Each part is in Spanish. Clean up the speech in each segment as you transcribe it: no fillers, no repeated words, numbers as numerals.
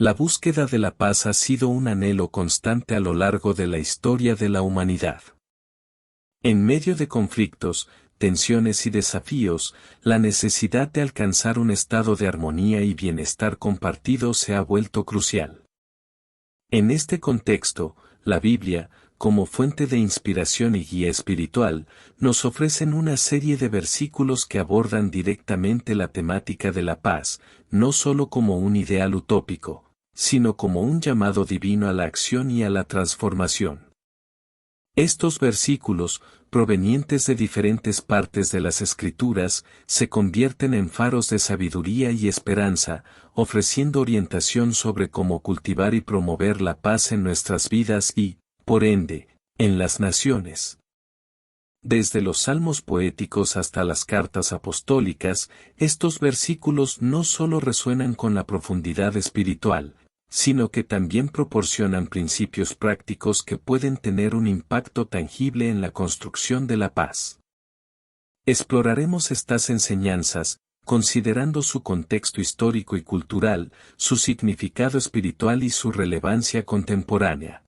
La búsqueda de la paz ha sido un anhelo constante a lo largo de la historia de la humanidad. En medio de conflictos, tensiones y desafíos, la necesidad de alcanzar un estado de armonía y bienestar compartido se ha vuelto crucial. En este contexto, la Biblia, como fuente de inspiración y guía espiritual, nos ofrecen una serie de versículos que abordan directamente la temática de la paz, no solo como un ideal utópico, sino como un llamado divino a la acción y a la transformación. Estos versículos, provenientes de diferentes partes de las Escrituras, se convierten en faros de sabiduría y esperanza, ofreciendo orientación sobre cómo cultivar y promover la paz en nuestras vidas y, por ende, en las naciones. Desde los salmos poéticos hasta las cartas apostólicas, estos versículos no solo resuenan con la profundidad espiritual, sino que también proporcionan principios prácticos que pueden tener un impacto tangible en la construcción de la paz. Exploraremos estas enseñanzas, considerando su contexto histórico y cultural, su significado espiritual y su relevancia contemporánea.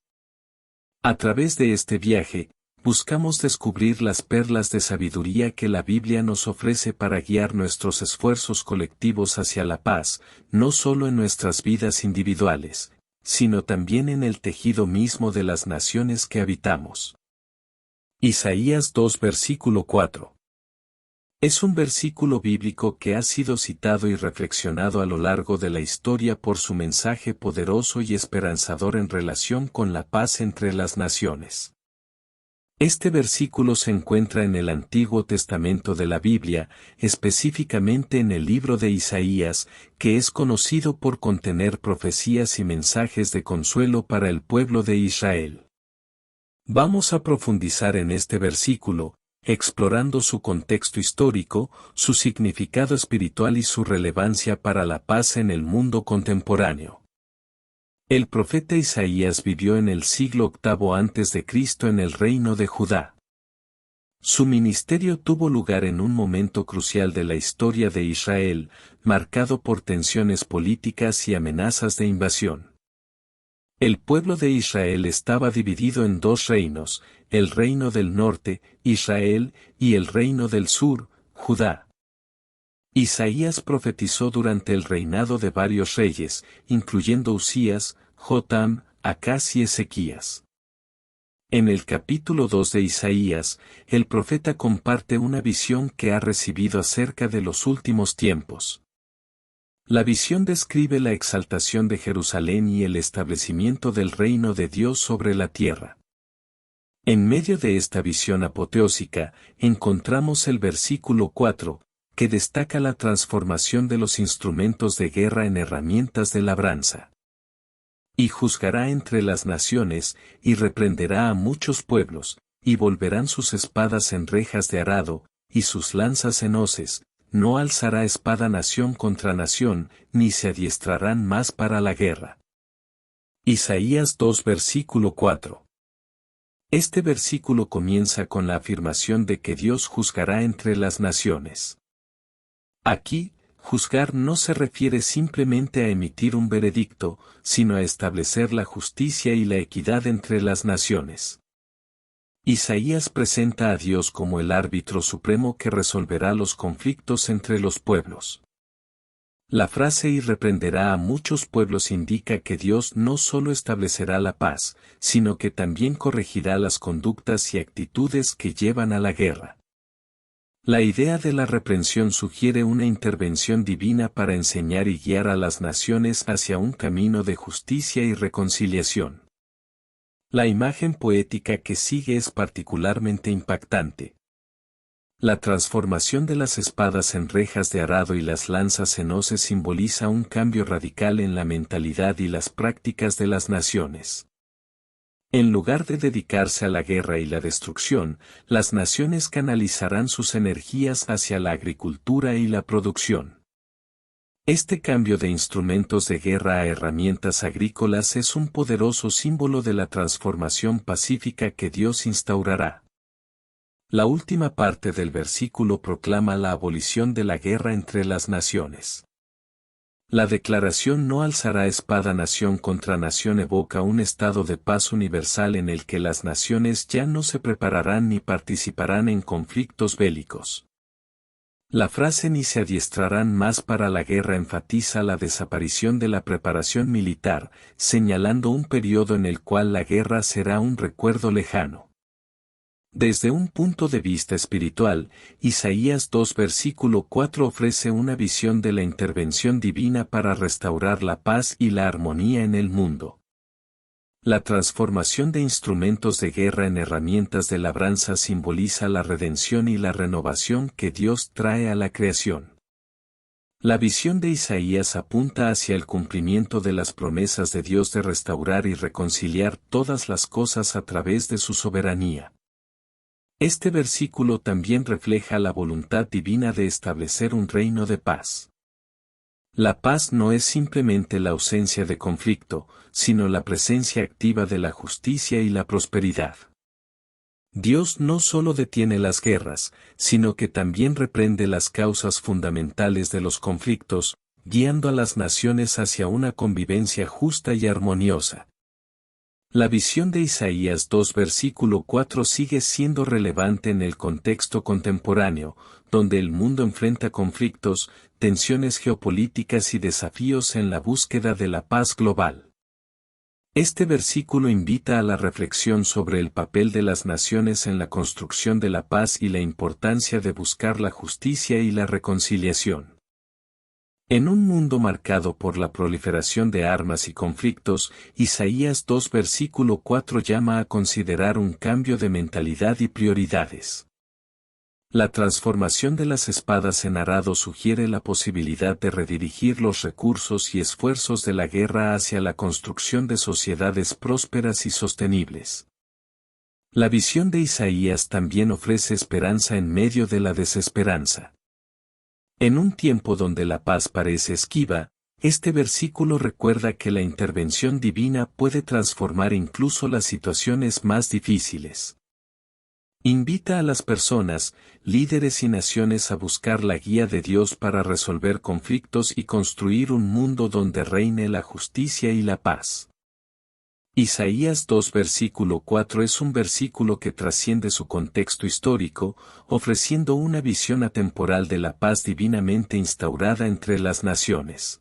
A través de este viaje, buscamos descubrir las perlas de sabiduría que la Biblia nos ofrece para guiar nuestros esfuerzos colectivos hacia la paz, no solo en nuestras vidas individuales, sino también en el tejido mismo de las naciones que habitamos. Isaías 2 versículo 4. Es un versículo bíblico que ha sido citado y reflexionado a lo largo de la historia por su mensaje poderoso y esperanzador en relación con la paz entre las naciones. Este versículo se encuentra en el Antiguo Testamento de la Biblia, específicamente en el libro de Isaías, que es conocido por contener profecías y mensajes de consuelo para el pueblo de Israel. Vamos a profundizar en este versículo, explorando su contexto histórico, su significado espiritual y su relevancia para la paz en el mundo contemporáneo. El profeta Isaías vivió en el siglo VIII a.C. en el reino de Judá. Su ministerio tuvo lugar en un momento crucial de la historia de Israel, marcado por tensiones políticas y amenazas de invasión. El pueblo de Israel estaba dividido en dos reinos, el reino del norte, Israel, y el reino del sur, Judá. Isaías profetizó durante el reinado de varios reyes, incluyendo Usías, Jotam, Acaz y Ezequías. En el capítulo 2 de Isaías, el profeta comparte una visión que ha recibido acerca de los últimos tiempos. La visión describe la exaltación de Jerusalén y el establecimiento del reino de Dios sobre la tierra. En medio de esta visión apoteósica, encontramos el versículo 4, que destaca la transformación de los instrumentos de guerra en herramientas de labranza. Y juzgará entre las naciones, y reprenderá a muchos pueblos, y volverán sus espadas en rejas de arado, y sus lanzas en hoces, no alzará espada nación contra nación, ni se adiestrarán más para la guerra. Isaías 2 versículo 4. Este versículo comienza con la afirmación de que Dios juzgará entre las naciones. Aquí, juzgar no se refiere simplemente a emitir un veredicto, sino a establecer la justicia y la equidad entre las naciones. Isaías presenta a Dios como el árbitro supremo que resolverá los conflictos entre los pueblos. La frase "y reprenderá a muchos pueblos" indica que Dios no solo establecerá la paz, sino que también corregirá las conductas y actitudes que llevan a la guerra. La idea de la reprensión sugiere una intervención divina para enseñar y guiar a las naciones hacia un camino de justicia y reconciliación. La imagen poética que sigue es particularmente impactante. La transformación de las espadas en rejas de arado y las lanzas en hoces simboliza un cambio radical en la mentalidad y las prácticas de las naciones. En lugar de dedicarse a la guerra y la destrucción, las naciones canalizarán sus energías hacia la agricultura y la producción. Este cambio de instrumentos de guerra a herramientas agrícolas es un poderoso símbolo de la transformación pacífica que Dios instaurará. La última parte del versículo proclama la abolición de la guerra entre las naciones. La declaración no alzará espada nación contra nación evoca un estado de paz universal en el que las naciones ya no se prepararán ni participarán en conflictos bélicos. La frase ni se adiestrarán más para la guerra enfatiza la desaparición de la preparación militar, señalando un periodo en el cual la guerra será un recuerdo lejano. Desde un punto de vista espiritual, Isaías 2 versículo 4 ofrece una visión de la intervención divina para restaurar la paz y la armonía en el mundo. La transformación de instrumentos de guerra en herramientas de labranza simboliza la redención y la renovación que Dios trae a la creación. La visión de Isaías apunta hacia el cumplimiento de las promesas de Dios de restaurar y reconciliar todas las cosas a través de su soberanía. Este versículo también refleja la voluntad divina de establecer un reino de paz. La paz no es simplemente la ausencia de conflicto, sino la presencia activa de la justicia y la prosperidad. Dios no solo detiene las guerras, sino que también reprende las causas fundamentales de los conflictos, guiando a las naciones hacia una convivencia justa y armoniosa. La visión de Isaías 2 versículo 4 sigue siendo relevante en el contexto contemporáneo, donde el mundo enfrenta conflictos, tensiones geopolíticas y desafíos en la búsqueda de la paz global. Este versículo invita a la reflexión sobre el papel de las naciones en la construcción de la paz y la importancia de buscar la justicia y la reconciliación. En un mundo marcado por la proliferación de armas y conflictos, Isaías 2 versículo 4 llama a considerar un cambio de mentalidad y prioridades. La transformación de las espadas en arado sugiere la posibilidad de redirigir los recursos y esfuerzos de la guerra hacia la construcción de sociedades prósperas y sostenibles. La visión de Isaías también ofrece esperanza en medio de la desesperanza. En un tiempo donde la paz parece esquiva, este versículo recuerda que la intervención divina puede transformar incluso las situaciones más difíciles. Invita a las personas, líderes y naciones a buscar la guía de Dios para resolver conflictos y construir un mundo donde reine la justicia y la paz. Isaías 2 versículo 4 es un versículo que trasciende su contexto histórico, ofreciendo una visión atemporal de la paz divinamente instaurada entre las naciones.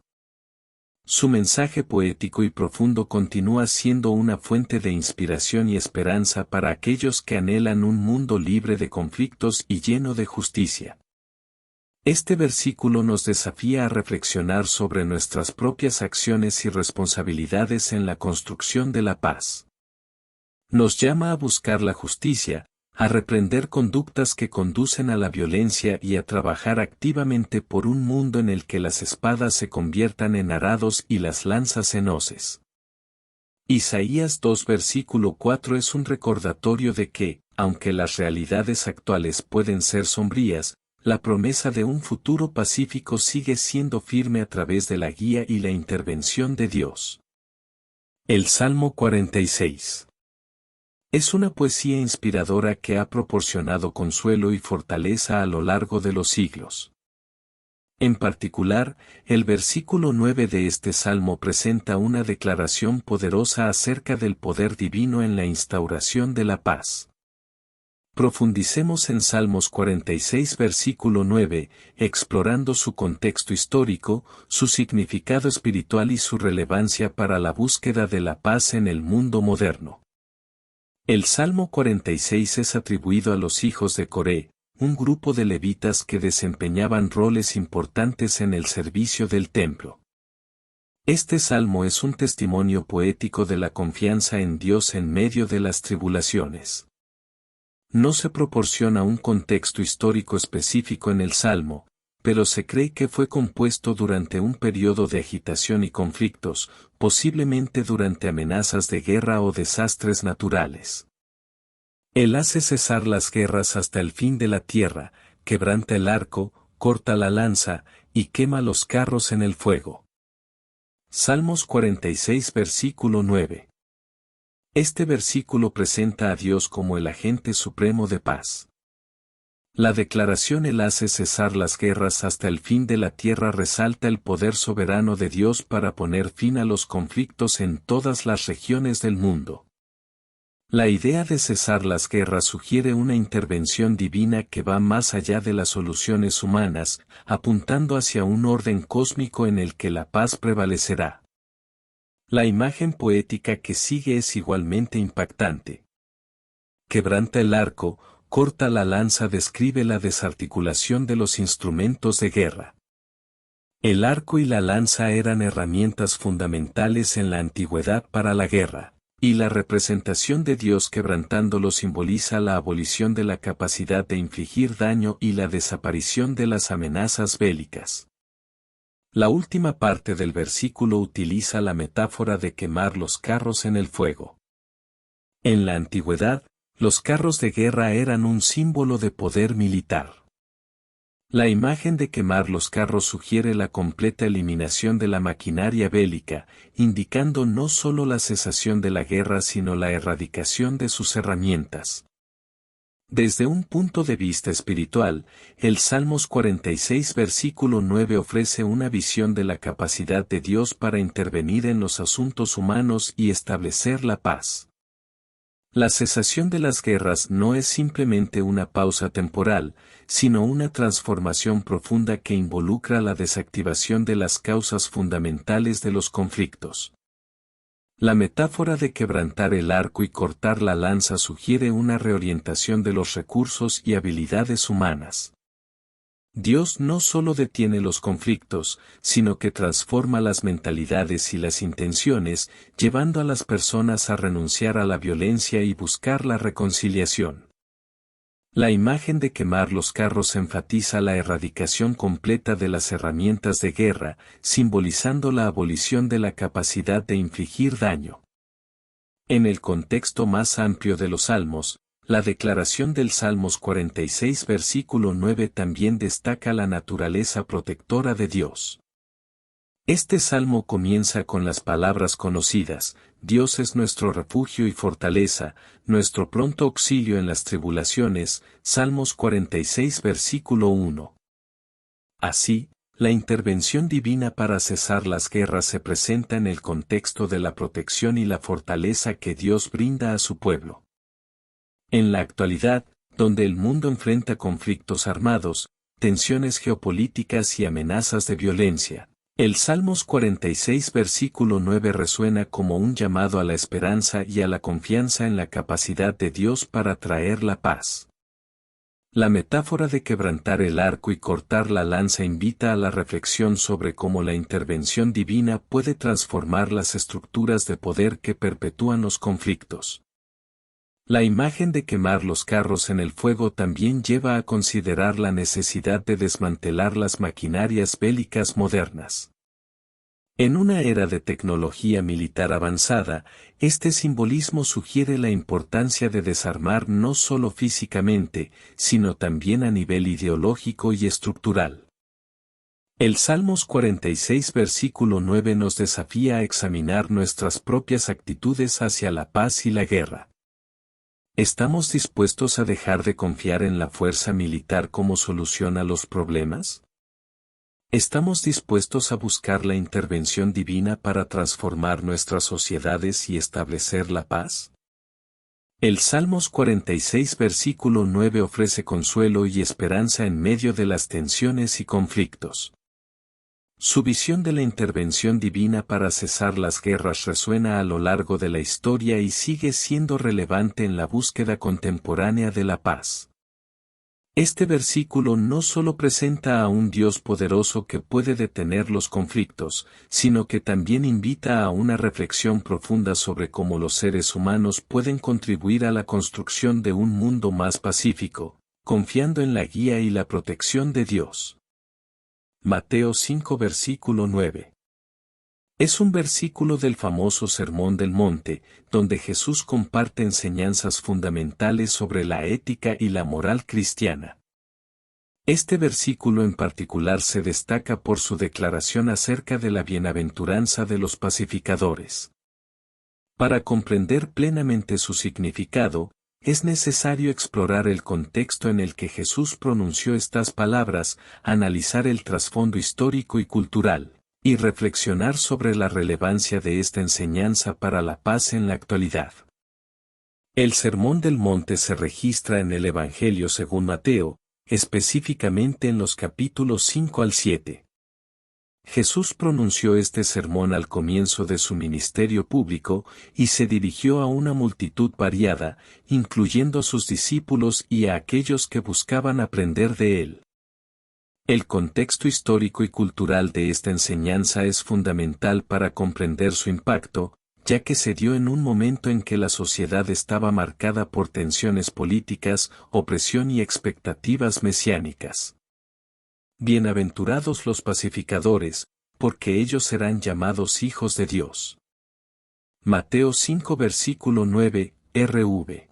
Su mensaje poético y profundo continúa siendo una fuente de inspiración y esperanza para aquellos que anhelan un mundo libre de conflictos y lleno de justicia. Este versículo nos desafía a reflexionar sobre nuestras propias acciones y responsabilidades en la construcción de la paz. Nos llama a buscar la justicia, a reprender conductas que conducen a la violencia y a trabajar activamente por un mundo en el que las espadas se conviertan en arados y las lanzas en hoces. Isaías 2 versículo 4 es un recordatorio de que, aunque las realidades actuales pueden ser sombrías, la promesa de un futuro pacífico sigue siendo firme a través de la guía y la intervención de Dios. El Salmo 46. Es una poesía inspiradora que ha proporcionado consuelo y fortaleza a lo largo de los siglos. En particular, el versículo 9 de este salmo presenta una declaración poderosa acerca del poder divino en la instauración de la paz. Profundicemos en Salmos 46 versículo 9, explorando su contexto histórico, su significado espiritual y su relevancia para la búsqueda de la paz en el mundo moderno. El Salmo 46 es atribuido a los hijos de Coré, un grupo de levitas que desempeñaban roles importantes en el servicio del templo. Este salmo es un testimonio poético de la confianza en Dios en medio de las tribulaciones. No se proporciona un contexto histórico específico en el salmo, pero se cree que fue compuesto durante un periodo de agitación y conflictos, posiblemente durante amenazas de guerra o desastres naturales. Él hace cesar las guerras hasta el fin de la tierra, quebranta el arco, corta la lanza, y quema los carros en el fuego. Salmos 46 versículo 9. Este versículo presenta a Dios como el agente supremo de paz. La declaración "Él hace cesar las guerras hasta el fin de la tierra" resalta el poder soberano de Dios para poner fin a los conflictos en todas las regiones del mundo. La idea de cesar las guerras sugiere una intervención divina que va más allá de las soluciones humanas, apuntando hacia un orden cósmico en el que la paz prevalecerá. La imagen poética que sigue es igualmente impactante. Quebranta el arco, corta la lanza describe la desarticulación de los instrumentos de guerra. El arco y la lanza eran herramientas fundamentales en la antigüedad para la guerra, y la representación de Dios quebrantándolo simboliza la abolición de la capacidad de infligir daño y la desaparición de las amenazas bélicas. La última parte del versículo utiliza la metáfora de quemar los carros en el fuego. En la antigüedad, los carros de guerra eran un símbolo de poder militar. La imagen de quemar los carros sugiere la completa eliminación de la maquinaria bélica, indicando no solo la cesación de la guerra sino la erradicación de sus herramientas. Desde un punto de vista espiritual, el Salmos 46 versículo 9 ofrece una visión de la capacidad de Dios para intervenir en los asuntos humanos y establecer la paz. La cesación de las guerras no es simplemente una pausa temporal, sino una transformación profunda que involucra la desactivación de las causas fundamentales de los conflictos. La metáfora de quebrantar el arco y cortar la lanza sugiere una reorientación de los recursos y habilidades humanas. Dios no solo detiene los conflictos, sino que transforma las mentalidades y las intenciones, llevando a las personas a renunciar a la violencia y buscar la reconciliación. La imagen de quemar los carros enfatiza la erradicación completa de las herramientas de guerra, simbolizando la abolición de la capacidad de infligir daño. En el contexto más amplio de los Salmos, la declaración del Salmos 46 versículo 9 también destaca la naturaleza protectora de Dios. Este salmo comienza con las palabras conocidas: Dios es nuestro refugio y fortaleza, nuestro pronto auxilio en las tribulaciones, Salmos 46 versículo 1. Así, la intervención divina para cesar las guerras se presenta en el contexto de la protección y la fortaleza que Dios brinda a su pueblo. En la actualidad, donde el mundo enfrenta conflictos armados, tensiones geopolíticas y amenazas de violencia, el Salmos 46 versículo 9 resuena como un llamado a la esperanza y a la confianza en la capacidad de Dios para traer la paz. La metáfora de quebrantar el arco y cortar la lanza invita a la reflexión sobre cómo la intervención divina puede transformar las estructuras de poder que perpetúan los conflictos. La imagen de quemar los carros en el fuego también lleva a considerar la necesidad de desmantelar las maquinarias bélicas modernas. En una era de tecnología militar avanzada, este simbolismo sugiere la importancia de desarmar no solo físicamente, sino también a nivel ideológico y estructural. El Salmos 46 versículo 9 nos desafía a examinar nuestras propias actitudes hacia la paz y la guerra. ¿Estamos dispuestos a dejar de confiar en la fuerza militar como solución a los problemas? ¿Estamos dispuestos a buscar la intervención divina para transformar nuestras sociedades y establecer la paz? El Salmos 46 versículo 9 ofrece consuelo y esperanza en medio de las tensiones y conflictos. Su visión de la intervención divina para cesar las guerras resuena a lo largo de la historia y sigue siendo relevante en la búsqueda contemporánea de la paz. Este versículo no solo presenta a un Dios poderoso que puede detener los conflictos, sino que también invita a una reflexión profunda sobre cómo los seres humanos pueden contribuir a la construcción de un mundo más pacífico, confiando en la guía y la protección de Dios. Mateo 5 versículo 9. Es un versículo del famoso Sermón del Monte, donde Jesús comparte enseñanzas fundamentales sobre la ética y la moral cristiana. Este versículo en particular se destaca por su declaración acerca de la bienaventuranza de los pacificadores. Para comprender plenamente su significado, es necesario explorar el contexto en el que Jesús pronunció estas palabras, analizar el trasfondo histórico y cultural, y reflexionar sobre la relevancia de esta enseñanza para la paz en la actualidad. El Sermón del Monte se registra en el Evangelio según Mateo, específicamente en los capítulos 5 al 7. Jesús pronunció este sermón al comienzo de su ministerio público y se dirigió a una multitud variada, incluyendo a sus discípulos y a aquellos que buscaban aprender de él. El contexto histórico y cultural de esta enseñanza es fundamental para comprender su impacto, ya que se dio en un momento en que la sociedad estaba marcada por tensiones políticas, opresión y expectativas mesiánicas. Bienaventurados los pacificadores, porque ellos serán llamados hijos de Dios. Mateo 5 versículo 9, RV.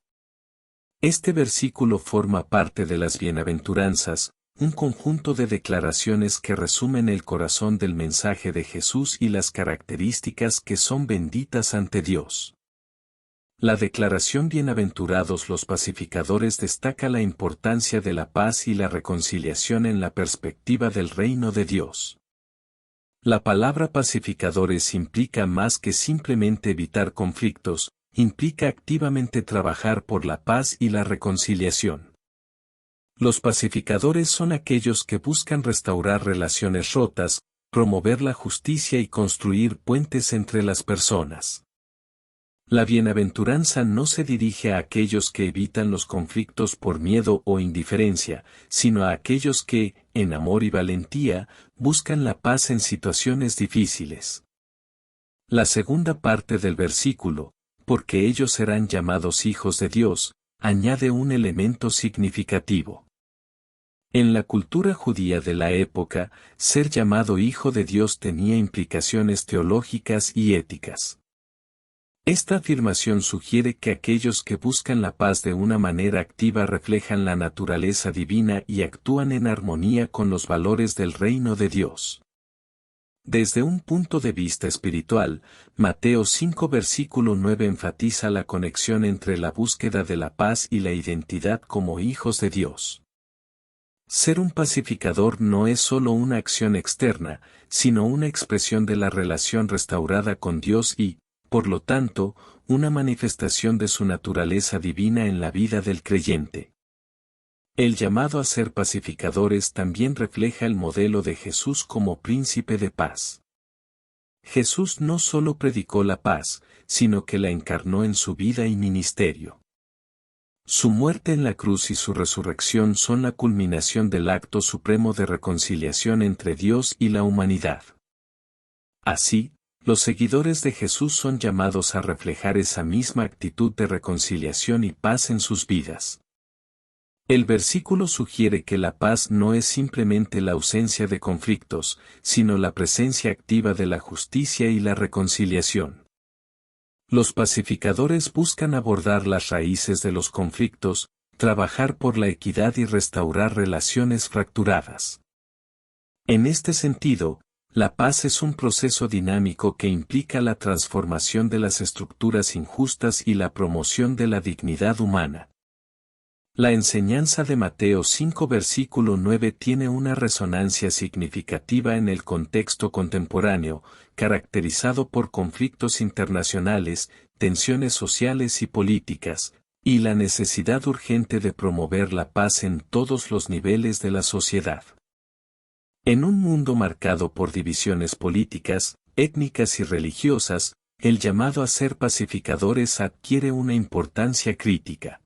Este versículo forma parte de las bienaventuranzas, un conjunto de declaraciones que resumen el corazón del mensaje de Jesús y las características que son benditas ante Dios. La declaración Bienaventurados los pacificadores destaca la importancia de la paz y la reconciliación en la perspectiva del reino de Dios. La palabra pacificadores implica más que simplemente evitar conflictos, implica activamente trabajar por la paz y la reconciliación. Los pacificadores son aquellos que buscan restaurar relaciones rotas, promover la justicia y construir puentes entre las personas. La bienaventuranza no se dirige a aquellos que evitan los conflictos por miedo o indiferencia, sino a aquellos que, en amor y valentía, buscan la paz en situaciones difíciles. La segunda parte del versículo, porque ellos serán llamados hijos de Dios, añade un elemento significativo. En la cultura judía de la época, ser llamado hijo de Dios tenía implicaciones teológicas y éticas. Esta afirmación sugiere que aquellos que buscan la paz de una manera activa reflejan la naturaleza divina y actúan en armonía con los valores del reino de Dios. Desde un punto de vista espiritual, Mateo 5 versículo 9 enfatiza la conexión entre la búsqueda de la paz y la identidad como hijos de Dios. Ser un pacificador no es solo una acción externa, sino una expresión de la relación restaurada con Dios y, por lo tanto, una manifestación de su naturaleza divina en la vida del creyente. El llamado a ser pacificadores también refleja el modelo de Jesús como príncipe de paz. Jesús no solo predicó la paz, sino que la encarnó en su vida y ministerio. Su muerte en la cruz y su resurrección son la culminación del acto supremo de reconciliación entre Dios y la humanidad. Así, los seguidores de Jesús son llamados a reflejar esa misma actitud de reconciliación y paz en sus vidas. El versículo sugiere que la paz no es simplemente la ausencia de conflictos, sino la presencia activa de la justicia y la reconciliación. Los pacificadores buscan abordar las raíces de los conflictos, trabajar por la equidad y restaurar relaciones fracturadas. En este sentido, la paz es un proceso dinámico que implica la transformación de las estructuras injustas y la promoción de la dignidad humana. La enseñanza de Mateo 5 versículo 9 tiene una resonancia significativa en el contexto contemporáneo, caracterizado por conflictos internacionales, tensiones sociales y políticas, y la necesidad urgente de promover la paz en todos los niveles de la sociedad. En un mundo marcado por divisiones políticas, étnicas y religiosas, el llamado a ser pacificadores adquiere una importancia crítica.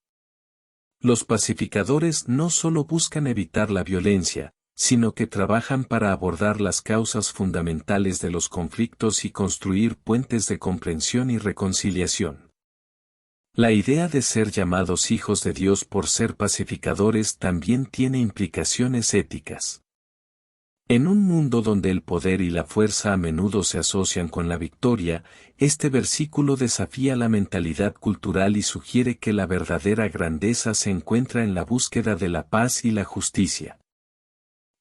Los pacificadores no solo buscan evitar la violencia, sino que trabajan para abordar las causas fundamentales de los conflictos y construir puentes de comprensión y reconciliación. La idea de ser llamados hijos de Dios por ser pacificadores también tiene implicaciones éticas. En un mundo donde el poder y la fuerza a menudo se asocian con la victoria, este versículo desafía la mentalidad cultural y sugiere que la verdadera grandeza se encuentra en la búsqueda de la paz y la justicia.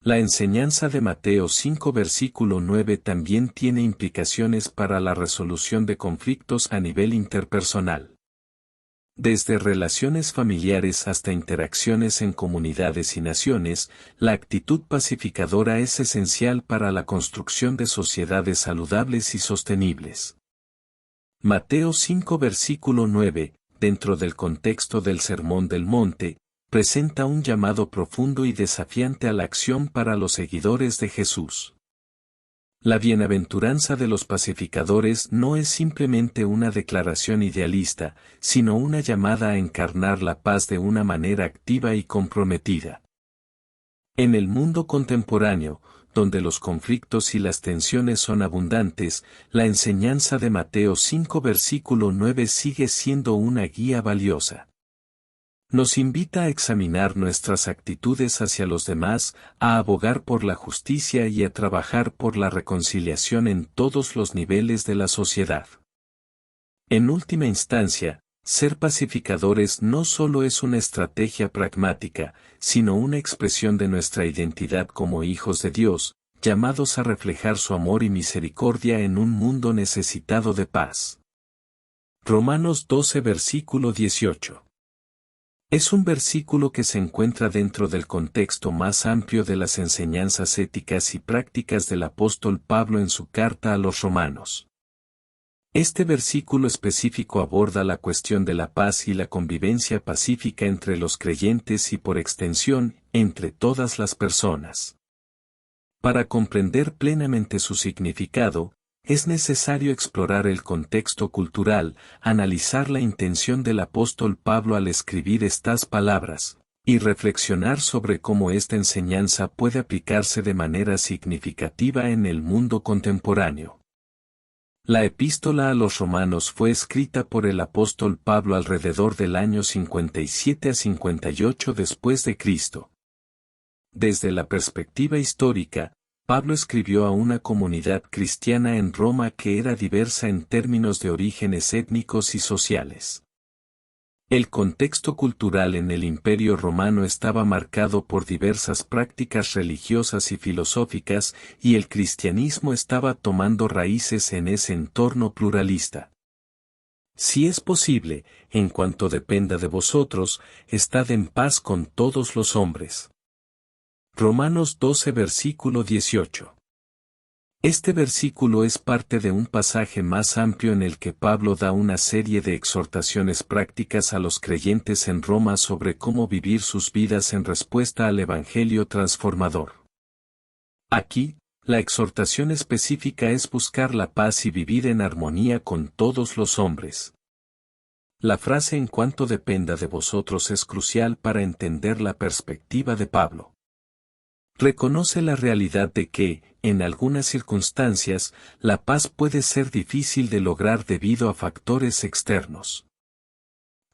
La enseñanza de Mateo 5 versículo 9 también tiene implicaciones para la resolución de conflictos a nivel interpersonal. Desde relaciones familiares hasta interacciones en comunidades y naciones, la actitud pacificadora es esencial para la construcción de sociedades saludables y sostenibles. Mateo 5 versículo 9, dentro del contexto del Sermón del Monte, presenta un llamado profundo y desafiante a la acción para los seguidores de Jesús. La bienaventuranza de los pacificadores no es simplemente una declaración idealista, sino una llamada a encarnar la paz de una manera activa y comprometida. En el mundo contemporáneo, donde los conflictos y las tensiones son abundantes, la enseñanza de Mateo 5 versículo 9 sigue siendo una guía valiosa. Nos invita a examinar nuestras actitudes hacia los demás, a abogar por la justicia y a trabajar por la reconciliación en todos los niveles de la sociedad. En última instancia, ser pacificadores no solo es una estrategia pragmática, sino una expresión de nuestra identidad como hijos de Dios, llamados a reflejar su amor y misericordia en un mundo necesitado de paz. Romanos 12 versículo 18. Es un versículo que se encuentra dentro del contexto más amplio de las enseñanzas éticas y prácticas del apóstol Pablo en su carta a los romanos. Este versículo específico aborda la cuestión de la paz y la convivencia pacífica entre los creyentes y por extensión, entre todas las personas. Para comprender plenamente su significado, es necesario explorar el contexto cultural, analizar la intención del apóstol Pablo al escribir estas palabras, y reflexionar sobre cómo esta enseñanza puede aplicarse de manera significativa en el mundo contemporáneo. La epístola a los romanos fue escrita por el apóstol Pablo alrededor del año 57 a 58 después de Cristo. Desde la perspectiva histórica, Pablo escribió a una comunidad cristiana en Roma que era diversa en términos de orígenes étnicos y sociales. El contexto cultural en el Imperio Romano estaba marcado por diversas prácticas religiosas y filosóficas, y el cristianismo estaba tomando raíces en ese entorno pluralista. Si es posible, en cuanto dependa de vosotros, estad en paz con todos los hombres. Romanos 12 versículo 18. Este versículo es parte de un pasaje más amplio en el que Pablo da una serie de exhortaciones prácticas a los creyentes en Roma sobre cómo vivir sus vidas en respuesta al Evangelio transformador. Aquí, la exhortación específica es buscar la paz y vivir en armonía con todos los hombres. La frase "en cuanto dependa de vosotros" es crucial para entender la perspectiva de Pablo. Reconoce la realidad de que, en algunas circunstancias, la paz puede ser difícil de lograr debido a factores externos.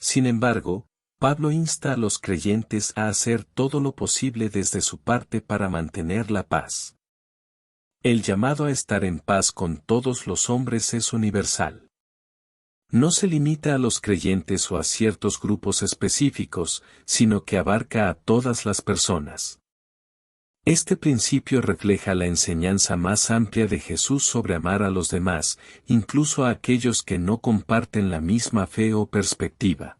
Sin embargo, Pablo insta a los creyentes a hacer todo lo posible desde su parte para mantener la paz. El llamado a estar en paz con todos los hombres es universal. No se limita a los creyentes o a ciertos grupos específicos, sino que abarca a todas las personas. Este principio refleja la enseñanza más amplia de Jesús sobre amar a los demás, incluso a aquellos que no comparten la misma fe o perspectiva.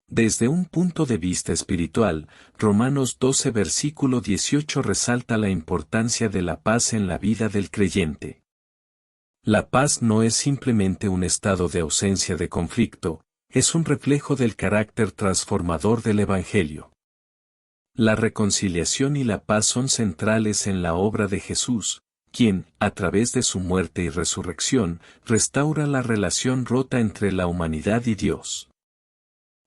Desde un punto de vista espiritual, Romanos 12 versículo 18 resalta la importancia de la paz en la vida del creyente. La paz no es simplemente un estado de ausencia de conflicto, es un reflejo del carácter transformador del Evangelio. La reconciliación y la paz son centrales en la obra de Jesús, quien, a través de su muerte y resurrección, restaura la relación rota entre la humanidad y Dios.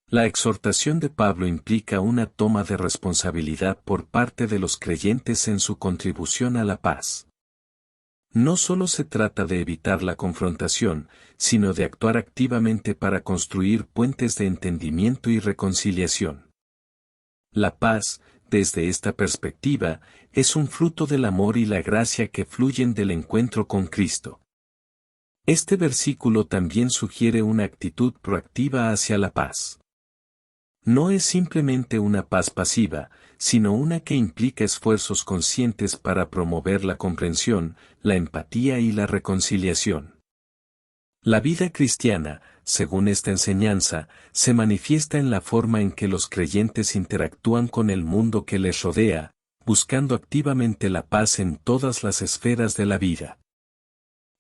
La exhortación de Pablo implica una toma de responsabilidad por parte de los creyentes en su contribución a la paz. No solo se trata de evitar la confrontación, sino de actuar activamente para construir puentes de entendimiento y reconciliación. La paz, desde esta perspectiva, es un fruto del amor y la gracia que fluyen del encuentro con Cristo. Este versículo también sugiere una actitud proactiva hacia la paz. No es simplemente una paz pasiva, sino una que implica esfuerzos conscientes para promover la comprensión, la empatía y la reconciliación. La vida cristiana, según esta enseñanza, se manifiesta en la forma en que los creyentes interactúan con el mundo que les rodea, buscando activamente la paz en todas las esferas de la vida.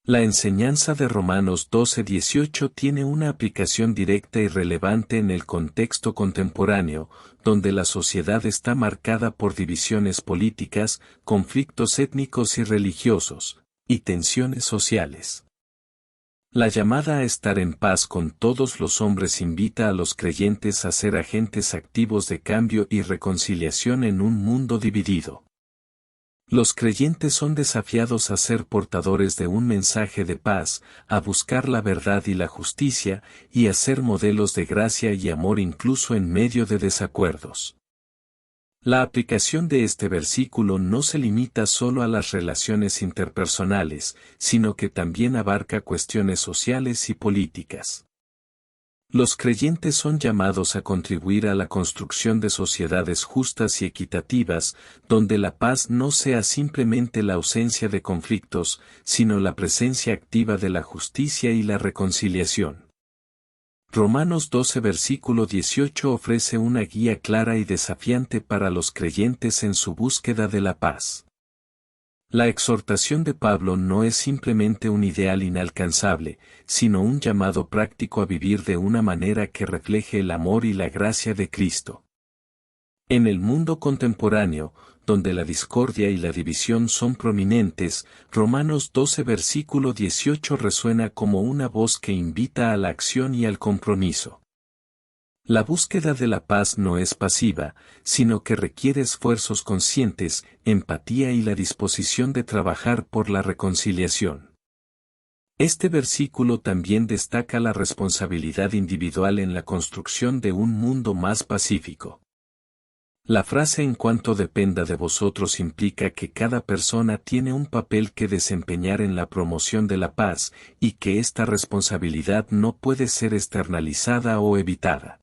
La enseñanza de Romanos 12:18 tiene una aplicación directa y relevante en el contexto contemporáneo, donde la sociedad está marcada por divisiones políticas, conflictos étnicos y religiosos, y tensiones sociales. La llamada a estar en paz con todos los hombres invita a los creyentes a ser agentes activos de cambio y reconciliación en un mundo dividido. Los creyentes son desafiados a ser portadores de un mensaje de paz, a buscar la verdad y la justicia, y a ser modelos de gracia y amor incluso en medio de desacuerdos. La aplicación de este versículo no se limita solo a las relaciones interpersonales, sino que también abarca cuestiones sociales y políticas. Los creyentes son llamados a contribuir a la construcción de sociedades justas y equitativas, donde la paz no sea simplemente la ausencia de conflictos, sino la presencia activa de la justicia y la reconciliación. Romanos 12 versículo 18 ofrece una guía clara y desafiante para los creyentes en su búsqueda de la paz. La exhortación de Pablo no es simplemente un ideal inalcanzable, sino un llamado práctico a vivir de una manera que refleje el amor y la gracia de Cristo. En el mundo contemporáneo, donde la discordia y la división son prominentes, Romanos 12 versículo 18 resuena como una voz que invita a la acción y al compromiso. La búsqueda de la paz no es pasiva, sino que requiere esfuerzos conscientes, empatía y la disposición de trabajar por la reconciliación. Este versículo también destaca la responsabilidad individual en la construcción de un mundo más pacífico. La frase "en cuanto dependa de vosotros" implica que cada persona tiene un papel que desempeñar en la promoción de la paz, y que esta responsabilidad no puede ser externalizada o evitada.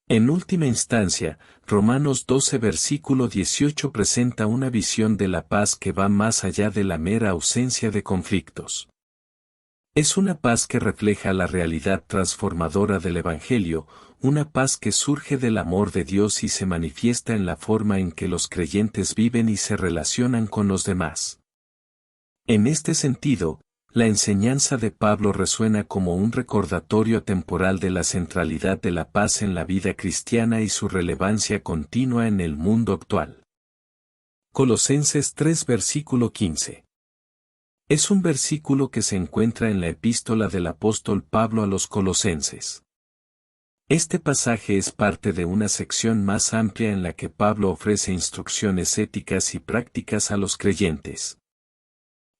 En última instancia, Romanos 12 versículo 18 presenta una visión de la paz que va más allá de la mera ausencia de conflictos. Es una paz que refleja la realidad transformadora del Evangelio, una paz que surge del amor de Dios y se manifiesta en la forma en que los creyentes viven y se relacionan con los demás. En este sentido, la enseñanza de Pablo resuena como un recordatorio temporal de la centralidad de la paz en la vida cristiana y su relevancia continua en el mundo actual. Colosenses 3 versículo 15. Es un versículo que se encuentra en la epístola del apóstol Pablo a los Colosenses. Este pasaje es parte de una sección más amplia en la que Pablo ofrece instrucciones éticas y prácticas a los creyentes.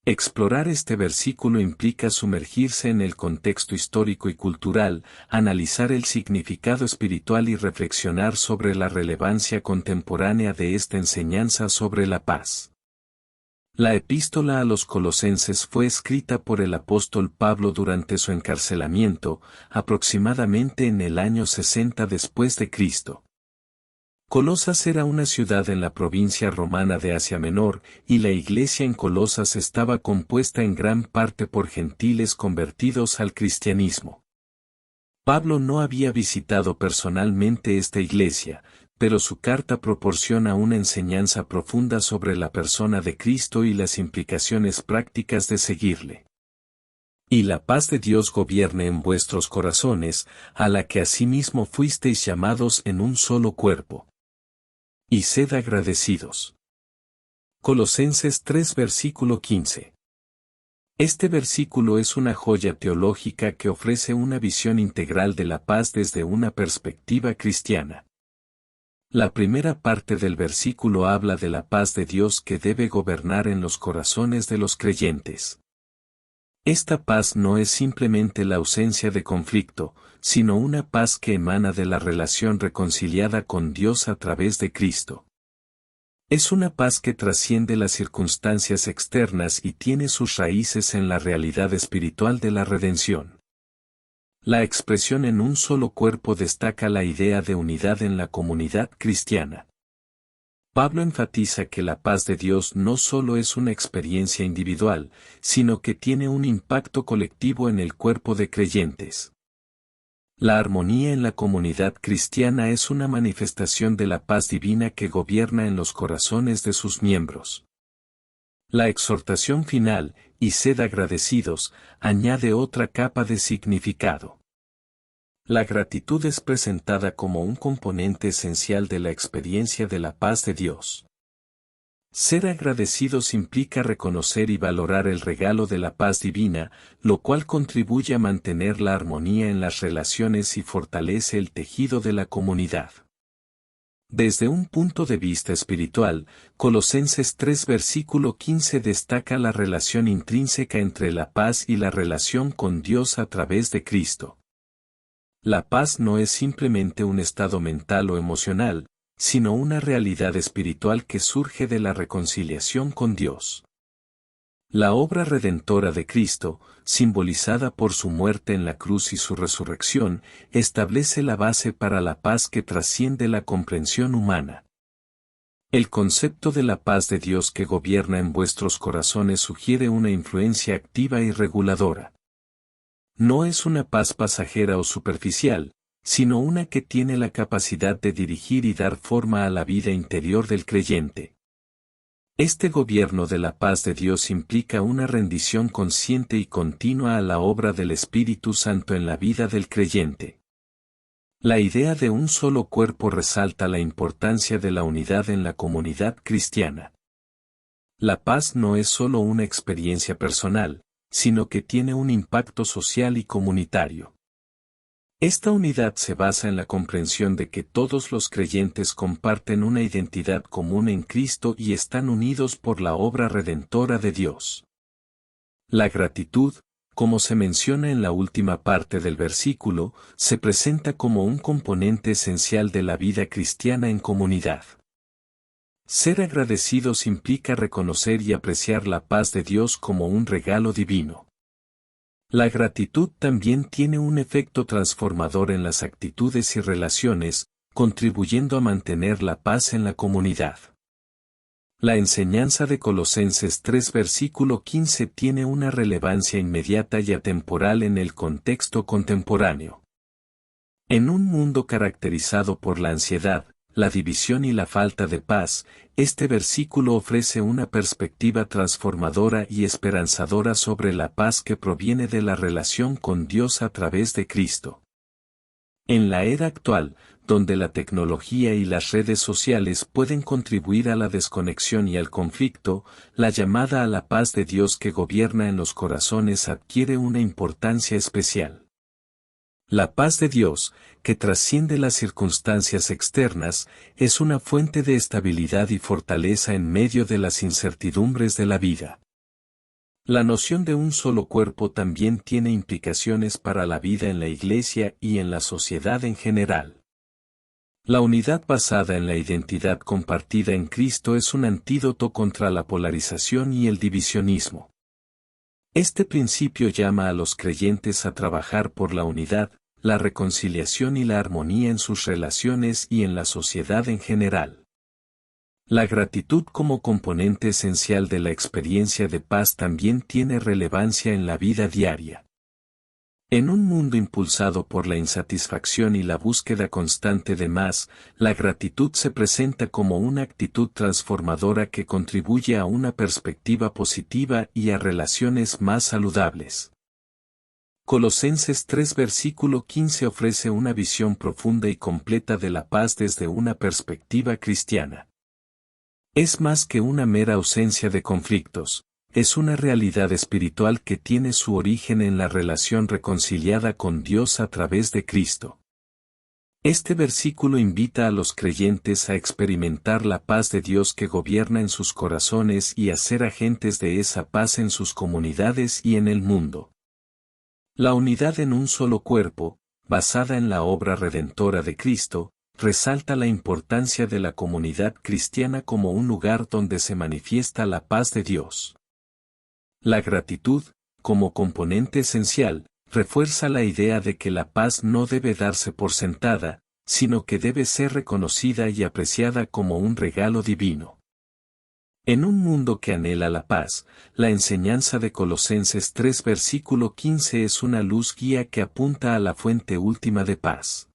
Explorar este versículo implica sumergirse en el contexto histórico y cultural, analizar el significado espiritual y reflexionar sobre la relevancia contemporánea de esta enseñanza sobre la paz. La epístola a los Colosenses fue escrita por el apóstol Pablo durante su encarcelamiento, aproximadamente en el año 60 después de Cristo. Colosas era una ciudad en la provincia romana de Asia Menor, y la iglesia en Colosas estaba compuesta en gran parte por gentiles convertidos al cristianismo. Pablo no había visitado personalmente esta iglesia, pero su carta proporciona una enseñanza profunda sobre la persona de Cristo y las implicaciones prácticas de seguirle. Y la paz de Dios gobierne en vuestros corazones, a la que asimismo fuisteis llamados en un solo cuerpo. Y sed agradecidos. Colosenses 3 versículo 15. Este versículo es una joya teológica que ofrece una visión integral de la paz desde una perspectiva cristiana. La primera parte del versículo habla de la paz de Dios que debe gobernar en los corazones de los creyentes. Esta paz no es simplemente la ausencia de conflicto, sino una paz que emana de la relación reconciliada con Dios a través de Cristo. Es una paz que trasciende las circunstancias externas y tiene sus raíces en la realidad espiritual de la redención. La expresión "en un solo cuerpo" destaca la idea de unidad en la comunidad cristiana. Pablo enfatiza que la paz de Dios no solo es una experiencia individual, sino que tiene un impacto colectivo en el cuerpo de creyentes. La armonía en la comunidad cristiana es una manifestación de la paz divina que gobierna en los corazones de sus miembros. La exhortación final, y sed agradecidos, añade otra capa de significado. La gratitud es presentada como un componente esencial de la experiencia de la paz de Dios. Ser agradecidos implica reconocer y valorar el regalo de la paz divina, lo cual contribuye a mantener la armonía en las relaciones y fortalece el tejido de la comunidad. Desde un punto de vista espiritual, Colosenses 3 versículo 15 destaca la relación intrínseca entre la paz y la relación con Dios a través de Cristo. La paz no es simplemente un estado mental o emocional, sino una realidad espiritual que surge de la reconciliación con Dios. La obra redentora de Cristo, simbolizada por su muerte en la cruz y su resurrección, establece la base para la paz que trasciende la comprensión humana. El concepto de la paz de Dios que gobierna en vuestros corazones sugiere una influencia activa y reguladora. No es una paz pasajera o superficial, sino una que tiene la capacidad de dirigir y dar forma a la vida interior del creyente. Este gobierno de la paz de Dios implica una rendición consciente y continua a la obra del Espíritu Santo en la vida del creyente. La idea de un solo cuerpo resalta la importancia de la unidad en la comunidad cristiana. La paz no es solo una experiencia personal, sino que tiene un impacto social y comunitario. Esta unidad se basa en la comprensión de que todos los creyentes comparten una identidad común en Cristo y están unidos por la obra redentora de Dios. La gratitud, como se menciona en la última parte del versículo, se presenta como un componente esencial de la vida cristiana en comunidad. Ser agradecidos implica reconocer y apreciar la paz de Dios como un regalo divino. La gratitud también tiene un efecto transformador en las actitudes y relaciones, contribuyendo a mantener la paz en la comunidad. La enseñanza de Colosenses 3 versículo 15 tiene una relevancia inmediata y atemporal en el contexto contemporáneo. En un mundo caracterizado por la ansiedad, la división y la falta de paz, este versículo ofrece una perspectiva transformadora y esperanzadora sobre la paz que proviene de la relación con Dios a través de Cristo. En la era actual, donde la tecnología y las redes sociales pueden contribuir a la desconexión y al conflicto, la llamada a la paz de Dios que gobierna en los corazones adquiere una importancia especial. La paz de Dios, que trasciende las circunstancias externas, es una fuente de estabilidad y fortaleza en medio de las incertidumbres de la vida. La noción de un solo cuerpo también tiene implicaciones para la vida en la Iglesia y en la sociedad en general. La unidad basada en la identidad compartida en Cristo es un antídoto contra la polarización y el divisionismo. Este principio llama a los creyentes a trabajar por la unidad, la reconciliación y la armonía en sus relaciones y en la sociedad en general. La gratitud como componente esencial de la experiencia de paz también tiene relevancia en la vida diaria. En un mundo impulsado por la insatisfacción y la búsqueda constante de más, la gratitud se presenta como una actitud transformadora que contribuye a una perspectiva positiva y a relaciones más saludables. Colosenses 3 versículo 15 ofrece una visión profunda y completa de la paz desde una perspectiva cristiana. Es más que una mera ausencia de conflictos. Es una realidad espiritual que tiene su origen en la relación reconciliada con Dios a través de Cristo. Este versículo invita a los creyentes a experimentar la paz de Dios que gobierna en sus corazones y a ser agentes de esa paz en sus comunidades y en el mundo. La unidad en un solo cuerpo, basada en la obra redentora de Cristo, resalta la importancia de la comunidad cristiana como un lugar donde se manifiesta la paz de Dios. La gratitud, como componente esencial, refuerza la idea de que la paz no debe darse por sentada, sino que debe ser reconocida y apreciada como un regalo divino. En un mundo que anhela la paz, la enseñanza de Colosenses 3 versículo 15 es una luz guía que apunta a la fuente última de paz.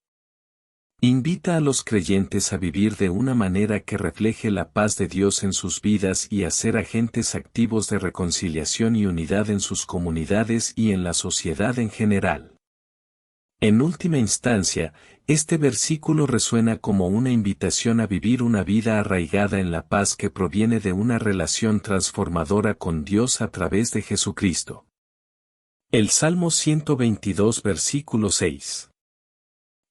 Invita a los creyentes a vivir de una manera que refleje la paz de Dios en sus vidas y a ser agentes activos de reconciliación y unidad en sus comunidades y en la sociedad en general. En última instancia, este versículo resuena como una invitación a vivir una vida arraigada en la paz que proviene de una relación transformadora con Dios a través de Jesucristo. El Salmo 122 versículo 6.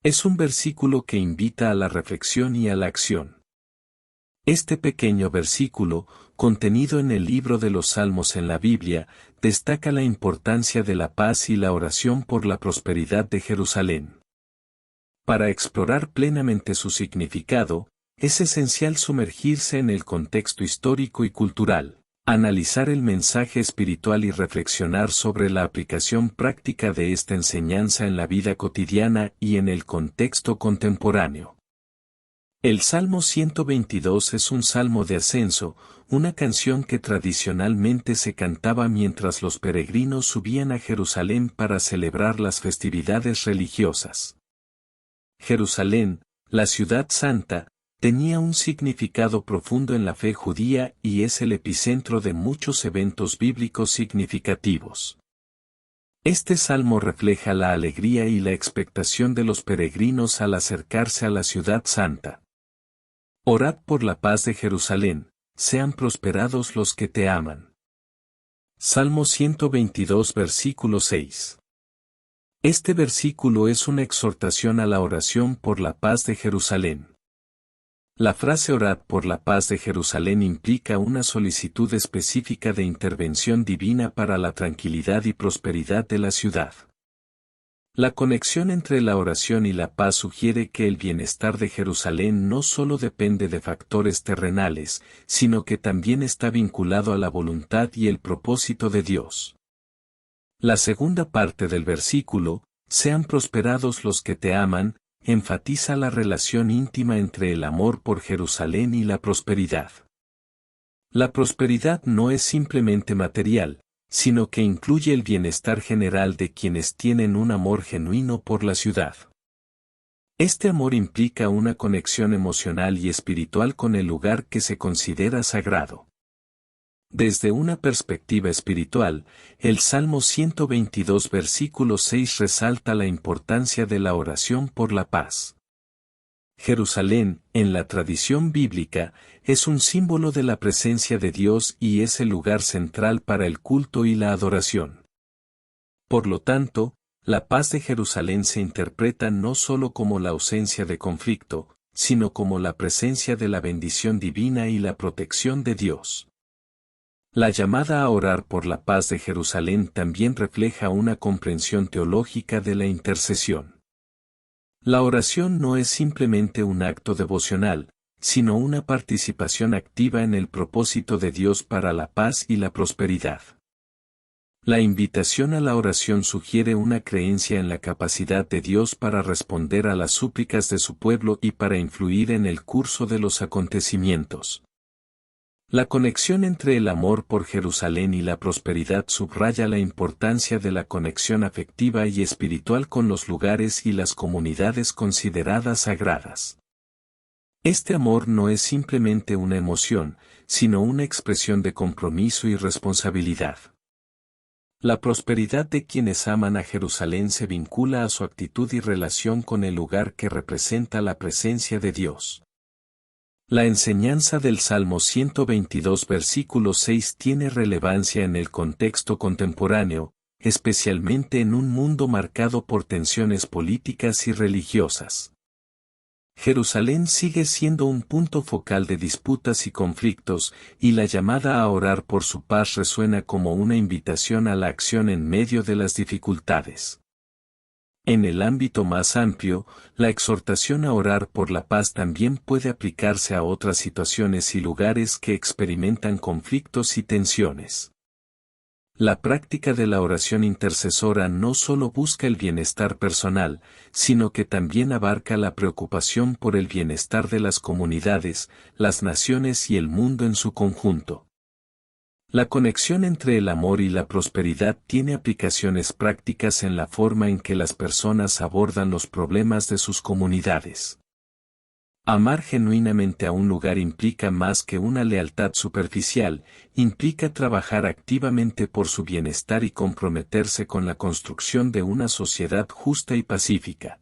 Es un versículo que invita a la reflexión y a la acción. Este pequeño versículo, contenido en el libro de los Salmos en la Biblia, destaca la importancia de la paz y la oración por la prosperidad de Jerusalén. Para explorar plenamente su significado, es esencial sumergirse en el contexto histórico y cultural, analizar el mensaje espiritual y reflexionar sobre la aplicación práctica de esta enseñanza en la vida cotidiana y en el contexto contemporáneo. El Salmo 122 es un salmo de ascenso, una canción que tradicionalmente se cantaba mientras los peregrinos subían a Jerusalén para celebrar las festividades religiosas. Jerusalén, la ciudad santa, tenía un significado profundo en la fe judía y es el epicentro de muchos eventos bíblicos significativos. Este salmo refleja la alegría y la expectación de los peregrinos al acercarse a la ciudad santa. Orad por la paz de Jerusalén, sean prosperados los que te aman. Salmo 122 versículo 6. Este versículo es una exhortación a la oración por la paz de Jerusalén. La frase orad por la paz de Jerusalén implica una solicitud específica de intervención divina para la tranquilidad y prosperidad de la ciudad. La conexión entre la oración y la paz sugiere que el bienestar de Jerusalén no solo depende de factores terrenales, sino que también está vinculado a la voluntad y el propósito de Dios. La segunda parte del versículo, sean prosperados los que te aman, enfatiza la relación íntima entre el amor por Jerusalén y la prosperidad. La prosperidad no es simplemente material, sino que incluye el bienestar general de quienes tienen un amor genuino por la ciudad. Este amor implica una conexión emocional y espiritual con el lugar que se considera sagrado. Desde una perspectiva espiritual, el Salmo 122 versículo 6 resalta la importancia de la oración por la paz. Jerusalén, en la tradición bíblica, es un símbolo de la presencia de Dios y es el lugar central para el culto y la adoración. Por lo tanto, la paz de Jerusalén se interpreta no solo como la ausencia de conflicto, sino como la presencia de la bendición divina y la protección de Dios. La llamada a orar por la paz de Jerusalén también refleja una comprensión teológica de la intercesión. La oración no es simplemente un acto devocional, sino una participación activa en el propósito de Dios para la paz y la prosperidad. La invitación a la oración sugiere una creencia en la capacidad de Dios para responder a las súplicas de su pueblo y para influir en el curso de los acontecimientos. La conexión entre el amor por Jerusalén y la prosperidad subraya la importancia de la conexión afectiva y espiritual con los lugares y las comunidades consideradas sagradas. Este amor no es simplemente una emoción, sino una expresión de compromiso y responsabilidad. La prosperidad de quienes aman a Jerusalén se vincula a su actitud y relación con el lugar que representa la presencia de Dios. La enseñanza del Salmo 122 versículo 6 tiene relevancia en el contexto contemporáneo, especialmente en un mundo marcado por tensiones políticas y religiosas. Jerusalén sigue siendo un punto focal de disputas y conflictos, y la llamada a orar por su paz resuena como una invitación a la acción en medio de las dificultades. En el ámbito más amplio, la exhortación a orar por la paz también puede aplicarse a otras situaciones y lugares que experimentan conflictos y tensiones. La práctica de la oración intercesora no solo busca el bienestar personal, sino que también abarca la preocupación por el bienestar de las comunidades, las naciones y el mundo en su conjunto. La conexión entre el amor y la prosperidad tiene aplicaciones prácticas en la forma en que las personas abordan los problemas de sus comunidades. Amar genuinamente a un lugar implica más que una lealtad superficial, implica trabajar activamente por su bienestar y comprometerse con la construcción de una sociedad justa y pacífica.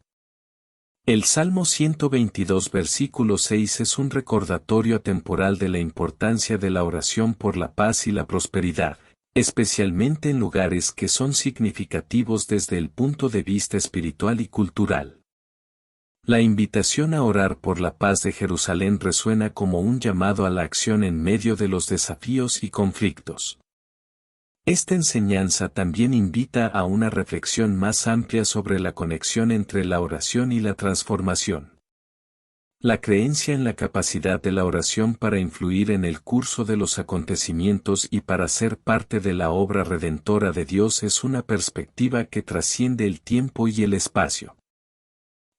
El Salmo 122 versículo 6 es un recordatorio atemporal de la importancia de la oración por la paz y la prosperidad, especialmente en lugares que son significativos desde el punto de vista espiritual y cultural. La invitación a orar por la paz de Jerusalén resuena como un llamado a la acción en medio de los desafíos y conflictos. Esta enseñanza también invita a una reflexión más amplia sobre la conexión entre la oración y la transformación. La creencia en la capacidad de la oración para influir en el curso de los acontecimientos y para ser parte de la obra redentora de Dios es una perspectiva que trasciende el tiempo y el espacio.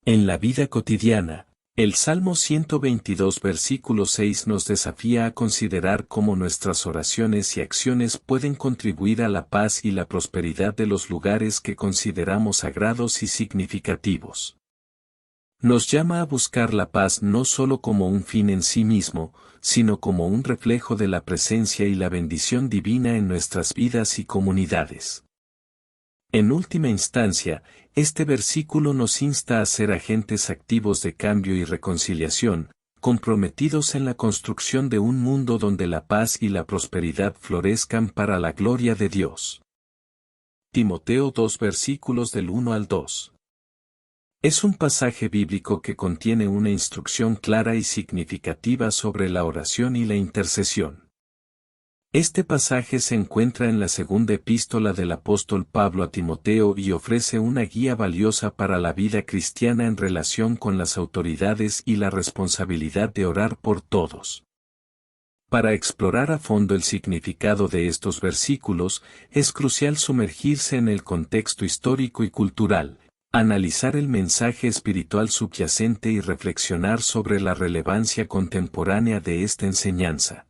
En la vida cotidiana, el Salmo 122 versículo 6 nos desafía a considerar cómo nuestras oraciones y acciones pueden contribuir a la paz y la prosperidad de los lugares que consideramos sagrados y significativos. Nos llama a buscar la paz no solo como un fin en sí mismo, sino como un reflejo de la presencia y la bendición divina en nuestras vidas y comunidades. En última instancia, este versículo nos insta a ser agentes activos de cambio y reconciliación, comprometidos en la construcción de un mundo donde la paz y la prosperidad florezcan para la gloria de Dios. Timoteo 2 versículos del 1 al 2. Es un pasaje bíblico que contiene una instrucción clara y significativa sobre la oración y la intercesión. Este pasaje se encuentra en la segunda epístola del apóstol Pablo a Timoteo y ofrece una guía valiosa para la vida cristiana en relación con las autoridades y la responsabilidad de orar por todos. Para explorar a fondo el significado de estos versículos, es crucial sumergirse en el contexto histórico y cultural, analizar el mensaje espiritual subyacente y reflexionar sobre la relevancia contemporánea de esta enseñanza.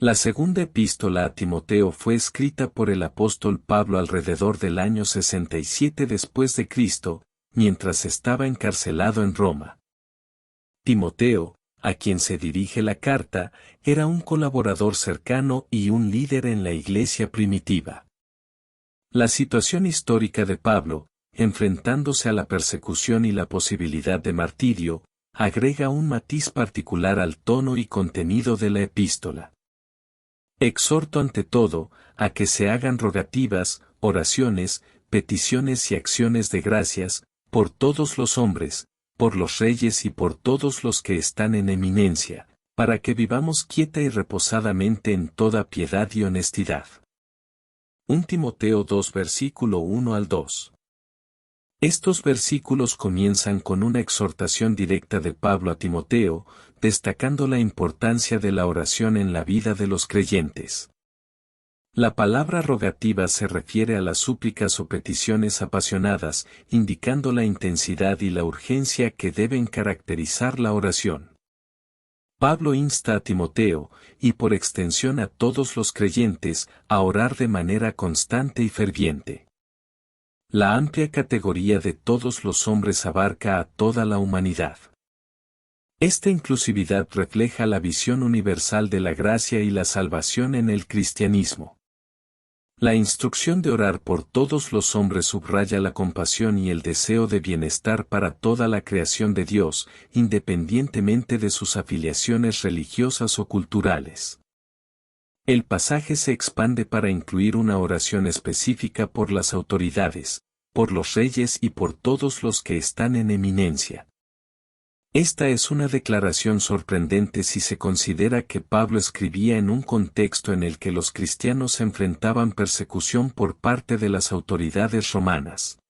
La segunda epístola a Timoteo fue escrita por el apóstol Pablo alrededor del año 67 después de Cristo, mientras estaba encarcelado en Roma. Timoteo, a quien se dirige la carta, era un colaborador cercano y un líder en la iglesia primitiva. La situación histórica de Pablo, enfrentándose a la persecución y la posibilidad de martirio, agrega un matiz particular al tono y contenido de la epístola. Exhorto ante todo, a que se hagan rogativas, oraciones, peticiones y acciones de gracias, por todos los hombres, por los reyes y por todos los que están en eminencia, para que vivamos quieta y reposadamente en toda piedad y honestidad. 1 Timoteo 2 versículo 1 al 2. Estos versículos comienzan con una exhortación directa de Pablo a Timoteo, destacando la importancia de la oración en la vida de los creyentes. La palabra rogativa se refiere a las súplicas o peticiones apasionadas, indicando la intensidad y la urgencia que deben caracterizar la oración. Pablo insta a Timoteo, y por extensión a todos los creyentes, a orar de manera constante y ferviente. La amplia categoría de todos los hombres abarca a toda la humanidad. Esta inclusividad refleja la visión universal de la gracia y la salvación en el cristianismo. La instrucción de orar por todos los hombres subraya la compasión y el deseo de bienestar para toda la creación de Dios, independientemente de sus afiliaciones religiosas o culturales. El pasaje se expande para incluir una oración específica por las autoridades, por los reyes y por todos los que están en eminencia. Esta es una declaración sorprendente si se considera que Pablo escribía en un contexto en el que los cristianos enfrentaban persecución por parte de las autoridades romanas.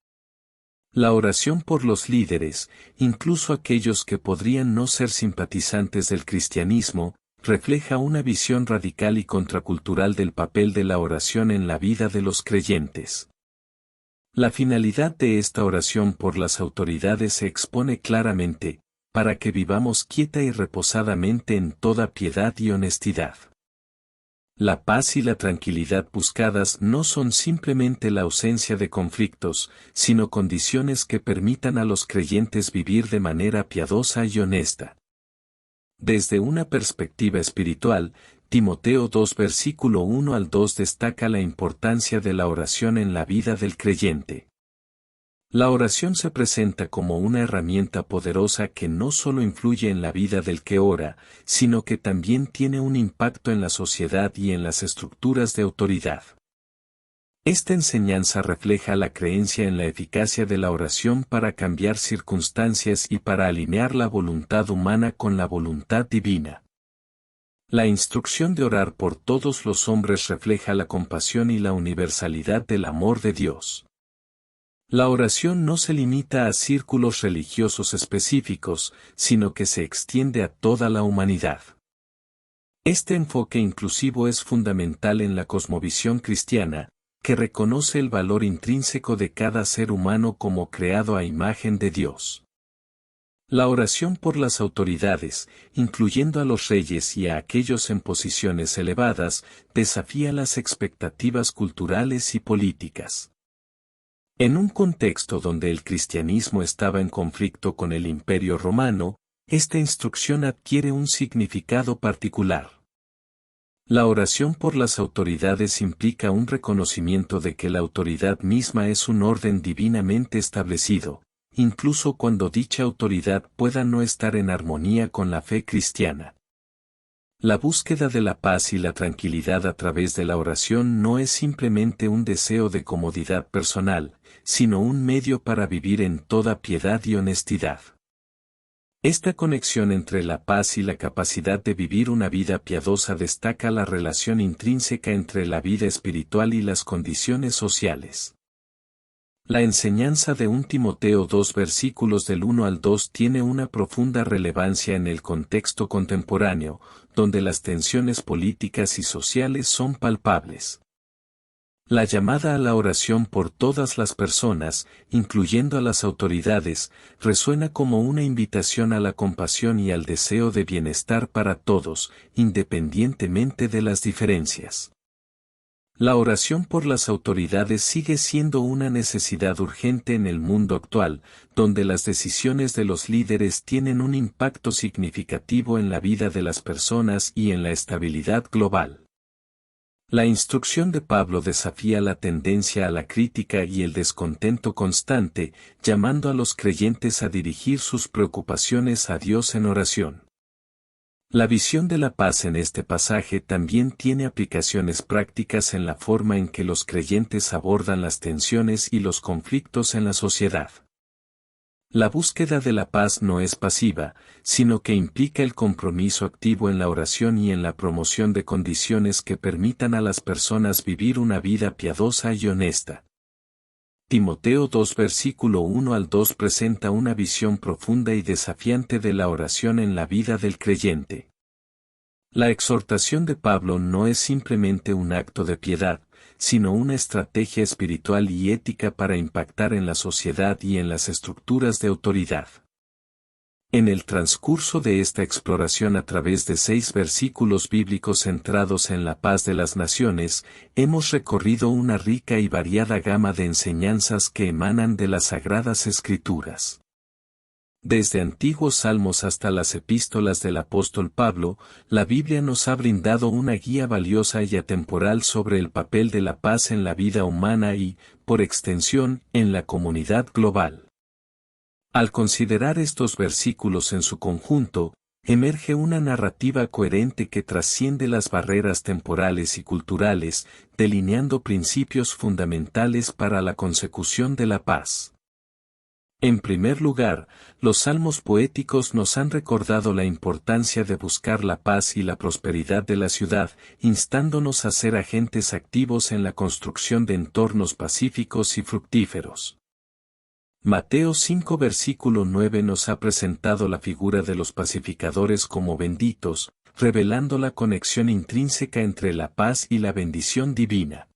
La oración por los líderes, incluso aquellos que podrían no ser simpatizantes del cristianismo, refleja una visión radical y contracultural del papel de la oración en la vida de los creyentes. La finalidad de esta oración por las autoridades se expone claramente, para que vivamos quieta y reposadamente en toda piedad y honestidad. La paz y la tranquilidad buscadas no son simplemente la ausencia de conflictos, sino condiciones que permitan a los creyentes vivir de manera piadosa y honesta. Desde una perspectiva espiritual, Timoteo 2 versículo 1 al 2 destaca la importancia de la oración en la vida del creyente. La oración se presenta como una herramienta poderosa que no solo influye en la vida del que ora, sino que también tiene un impacto en la sociedad y en las estructuras de autoridad. Esta enseñanza refleja la creencia en la eficacia de la oración para cambiar circunstancias y para alinear la voluntad humana con la voluntad divina. La instrucción de orar por todos los hombres refleja la compasión y la universalidad del amor de Dios. La oración no se limita a círculos religiosos específicos, sino que se extiende a toda la humanidad. Este enfoque inclusivo es fundamental en la cosmovisión cristiana, que reconoce el valor intrínseco de cada ser humano como creado a imagen de Dios. La oración por las autoridades, incluyendo a los reyes y a aquellos en posiciones elevadas, desafía las expectativas culturales y políticas. En un contexto donde el cristianismo estaba en conflicto con el Imperio Romano, esta instrucción adquiere un significado particular. La oración por las autoridades implica un reconocimiento de que la autoridad misma es un orden divinamente establecido, incluso cuando dicha autoridad pueda no estar en armonía con la fe cristiana. La búsqueda de la paz y la tranquilidad a través de la oración no es simplemente un deseo de comodidad personal, sino un medio para vivir en toda piedad y honestidad. Esta conexión entre la paz y la capacidad de vivir una vida piadosa destaca la relación intrínseca entre la vida espiritual y las condiciones sociales. La enseñanza de 1 Timoteo 2 versículos del 1 al 2 tiene una profunda relevancia en el contexto contemporáneo, donde las tensiones políticas y sociales son palpables. La llamada a la oración por todas las personas, incluyendo a las autoridades, resuena como una invitación a la compasión y al deseo de bienestar para todos, independientemente de las diferencias. La oración por las autoridades sigue siendo una necesidad urgente en el mundo actual, donde las decisiones de los líderes tienen un impacto significativo en la vida de las personas y en la estabilidad global. La instrucción de Pablo desafía la tendencia a la crítica y el descontento constante, llamando a los creyentes a dirigir sus preocupaciones a Dios en oración. La visión de la paz en este pasaje también tiene aplicaciones prácticas en la forma en que los creyentes abordan las tensiones y los conflictos en la sociedad. La búsqueda de la paz no es pasiva, sino que implica el compromiso activo en la oración y en la promoción de condiciones que permitan a las personas vivir una vida piadosa y honesta. Timoteo 2 versículo 1 al 2 presenta una visión profunda y desafiante de la oración en la vida del creyente. La exhortación de Pablo no es simplemente un acto de piedad, sino una estrategia espiritual y ética para impactar en la sociedad y en las estructuras de autoridad. En el transcurso de esta exploración a través de 6 versículos bíblicos centrados en la paz de las naciones, hemos recorrido una rica y variada gama de enseñanzas que emanan de las Sagradas Escrituras. Desde antiguos salmos hasta las epístolas del apóstol Pablo, la Biblia nos ha brindado una guía valiosa y atemporal sobre el papel de la paz en la vida humana y, por extensión, en la comunidad global. Al considerar estos versículos en su conjunto, emerge una narrativa coherente que trasciende las barreras temporales y culturales, delineando principios fundamentales para la consecución de la paz. En primer lugar, los salmos poéticos nos han recordado la importancia de buscar la paz y la prosperidad de la ciudad, instándonos a ser agentes activos en la construcción de entornos pacíficos y fructíferos. Mateo 5 versículo 9 nos ha presentado la figura de los pacificadores como benditos, revelando la conexión intrínseca entre la paz y la bendición divina.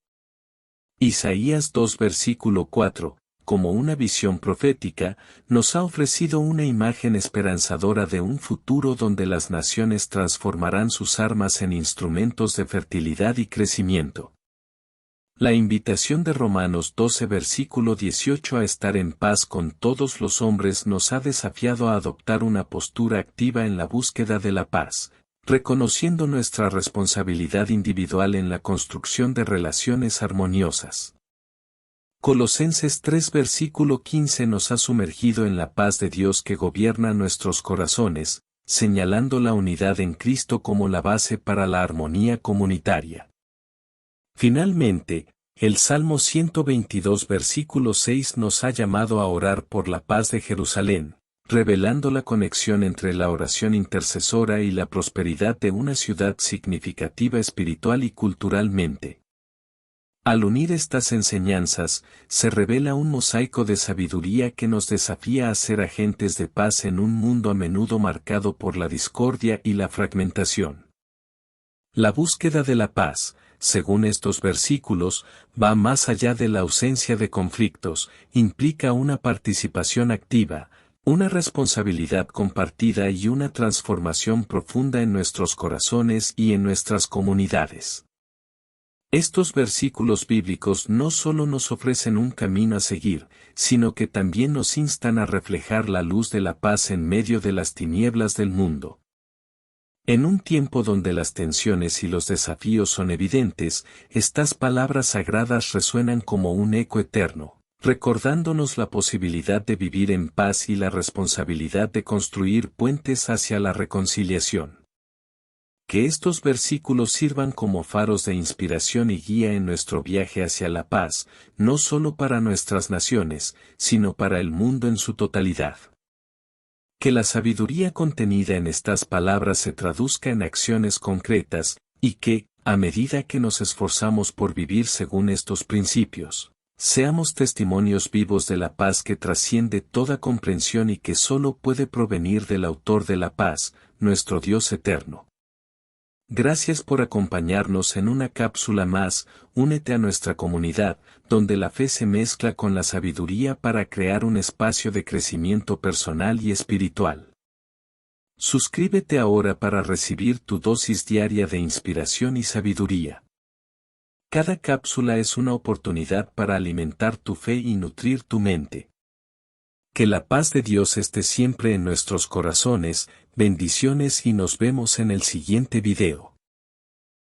Isaías 2 versículo 4, como una visión profética, nos ha ofrecido una imagen esperanzadora de un futuro donde las naciones transformarán sus armas en instrumentos de fertilidad y crecimiento. La invitación de Romanos 12 versículo 18 a estar en paz con todos los hombres nos ha desafiado a adoptar una postura activa en la búsqueda de la paz, reconociendo nuestra responsabilidad individual en la construcción de relaciones armoniosas. Colosenses 3 versículo 15 nos ha sumergido en la paz de Dios que gobierna nuestros corazones, señalando la unidad en Cristo como la base para la armonía comunitaria. Finalmente, el Salmo 122 versículo 6 nos ha llamado a orar por la paz de Jerusalén, revelando la conexión entre la oración intercesora y la prosperidad de una ciudad significativa espiritual y culturalmente. Al unir estas enseñanzas, se revela un mosaico de sabiduría que nos desafía a ser agentes de paz en un mundo a menudo marcado por la discordia y la fragmentación. La búsqueda de la paz, según estos versículos, va más allá de la ausencia de conflictos, implica una participación activa, una responsabilidad compartida y una transformación profunda en nuestros corazones y en nuestras comunidades. Estos versículos bíblicos no solo nos ofrecen un camino a seguir, sino que también nos instan a reflejar la luz de la paz en medio de las tinieblas del mundo. En un tiempo donde las tensiones y los desafíos son evidentes, estas palabras sagradas resuenan como un eco eterno, recordándonos la posibilidad de vivir en paz y la responsabilidad de construir puentes hacia la reconciliación. Que estos versículos sirvan como faros de inspiración y guía en nuestro viaje hacia la paz, no solo para nuestras naciones, sino para el mundo en su totalidad. Que la sabiduría contenida en estas palabras se traduzca en acciones concretas, y que, a medida que nos esforzamos por vivir según estos principios, seamos testimonios vivos de la paz que trasciende toda comprensión y que solo puede provenir del Autor de la paz, nuestro Dios eterno. Gracias por acompañarnos en una cápsula más. Únete a nuestra comunidad, donde la fe se mezcla con la sabiduría para crear un espacio de crecimiento personal y espiritual. Suscríbete ahora para recibir tu dosis diaria de inspiración y sabiduría. Cada cápsula es una oportunidad para alimentar tu fe y nutrir tu mente. Que la paz de Dios esté siempre en nuestros corazones. Bendiciones y nos vemos en el siguiente video.